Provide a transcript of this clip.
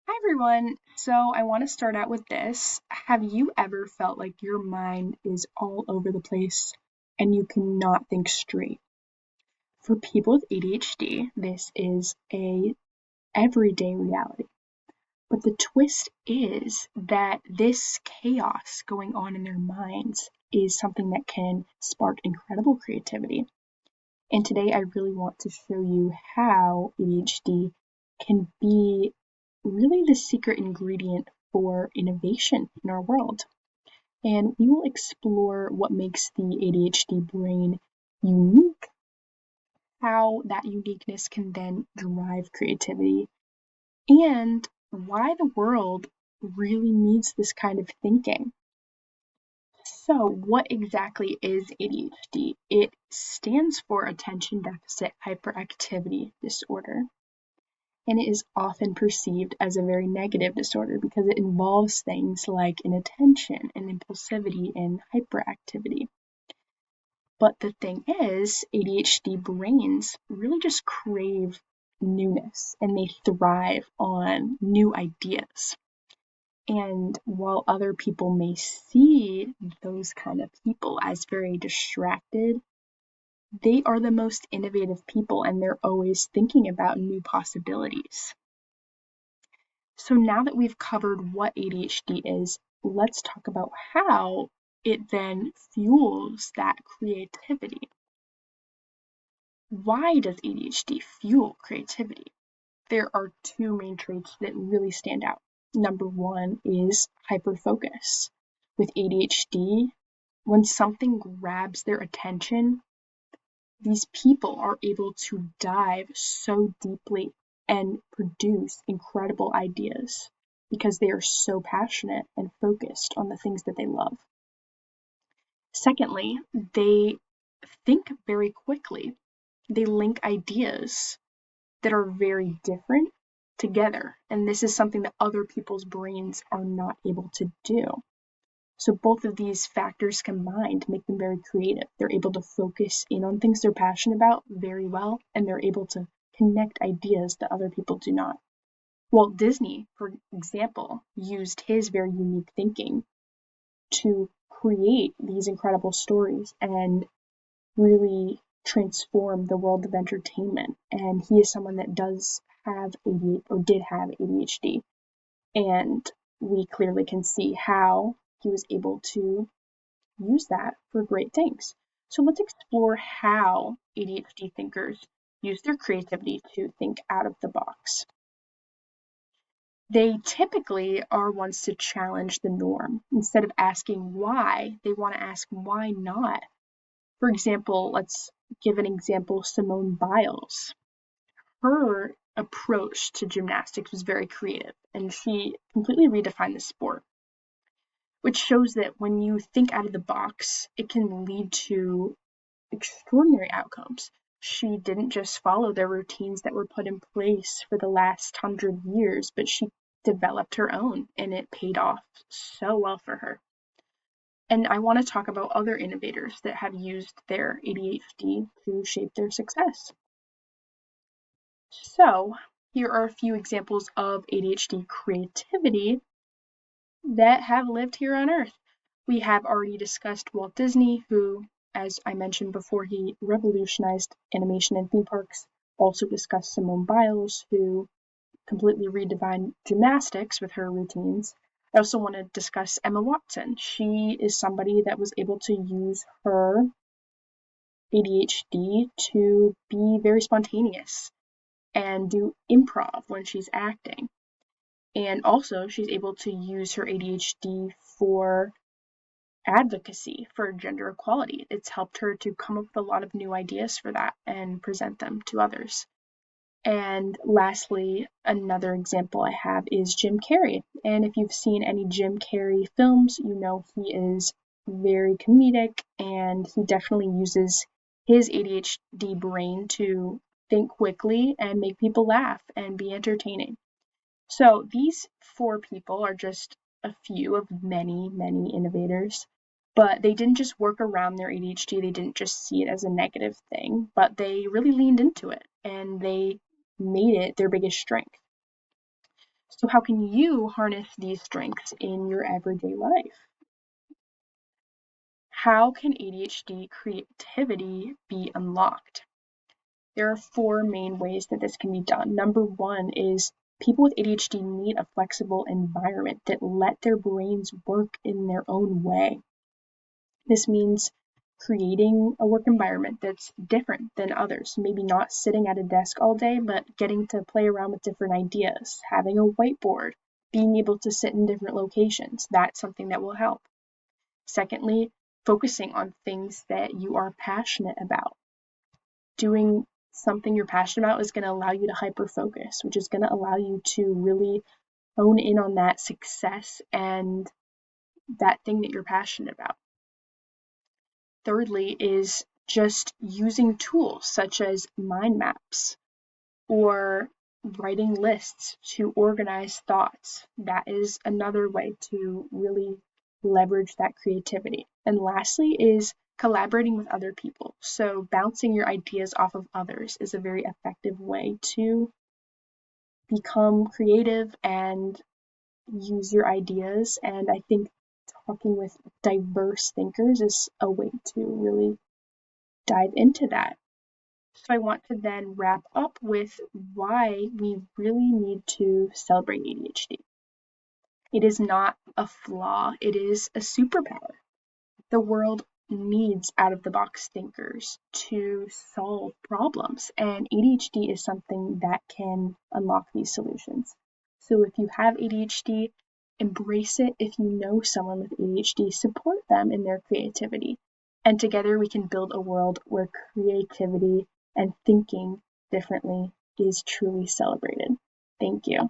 Hi everyone. So I want to start out with this. Have you ever felt like your mind is all over the place and you cannot think straight? For people with ADHD, this is a everyday reality. But the twist is that this chaos going on in their minds is something that can spark incredible creativity. And today I really want to show you how ADHD can be really the secret ingredient for innovation in our world. And we will explore what makes the ADHD brain unique, how that uniqueness can then drive creativity, and why the world really needs this kind of thinking. So, what exactly is ADHD? It stands for Attention Deficit Hyperactivity Disorder, and it is often perceived as a very negative disorder because it involves things like inattention and impulsivity and hyperactivity. But the thing is, ADHD brains really just crave newness and they thrive on new ideas. And while other people may see those kind of people as very distracted, they are the most innovative people and they're always thinking about new possibilities. So now that we've covered what ADHD is, let's talk about how it then fuels that creativity. Why does ADHD fuel creativity? There are two main traits that really stand out. Number one is hyperfocus. With ADHD, when something grabs their attention, these people are able to dive so deeply and produce incredible ideas because they are so passionate and focused on the things that they love. Secondly, they think very quickly. They link ideas that are very different together, and this is something that other people's brains are not able to do. So both of these factors combined make them very creative. They're able to focus in on things they're passionate about very well, and they're able to connect ideas that other people do not. Walt Disney, for example, used his very unique thinking to create these incredible stories and really transform the world of entertainment. And he is someone that does have ADHD or did have ADHD. And we clearly can see how he was able to use that for great things. So let's explore how ADHD thinkers use their creativity to think out of the box. They typically are ones to challenge the norm. Instead of asking why, they want to ask why not. For example, let's give an example, Simone Biles. Her approach to gymnastics was very creative, and she completely redefined the sport, which shows that when you think out of the box, it can lead to extraordinary outcomes. She didn't just follow the routines that were put in place for the last 100 years, but she developed her own, and it paid off so well for her. And I want to talk about other innovators that have used their ADHD to shape their success. So, here are a few examples of ADHD creativity that have lived here on Earth. We have already discussed Walt Disney, who, as I mentioned before, he revolutionized animation and theme parks. Also discussed Simone Biles, who completely redefined gymnastics with her routines. I also want to discuss Emma Watson. She is somebody that was able to use her ADHD to be very spontaneous and do improv when she's acting. And also, she's able to use her ADHD for advocacy for gender equality. It's helped her to come up with a lot of new ideas for that and present them to others. And lastly, another example I have is Jim Carrey. And if you've seen any Jim Carrey films, you know he is very comedic and he definitely uses his ADHD brain to think quickly and make people laugh and be entertaining. So these four people are just a few of many, many innovators, but they didn't just work around their ADHD, they didn't just see it as a negative thing, but they really leaned into it and they made it their biggest strength. So how can you harness these strengths in your everyday life? How can ADHD creativity be unlocked? There are 4 main ways that this can be done. Number 1 is people with ADHD need a flexible environment that let their brains work in their own way. This means creating a work environment that's different than others. Maybe not sitting at a desk all day, but getting to play around with different ideas, having a whiteboard, being able to sit in different locations. That's something that will help. Secondly, focusing on things that you are passionate about. Doing something you're passionate about is going to allow you to hyper focus, which is going to allow you to really hone in on that success and that thing that you're passionate about. Thirdly is just using tools such as mind maps or writing lists to organize thoughts. That is another way to really leverage that creativity. And lastly is collaborating with other people. So bouncing your ideas off of others is a very effective way to become creative and use your ideas. And I think talking with diverse thinkers is a way to really dive into that. So I want to then wrap up with why we really need to celebrate ADHD. It is not a flaw, it is a superpower. The world needs out of the box thinkers to solve problems, and ADHD is something that can unlock these solutions. So if you have ADHD, embrace it. If you know someone with ADHD, support them in their creativity. And together we can build a world where creativity and thinking differently is truly celebrated. Thank you.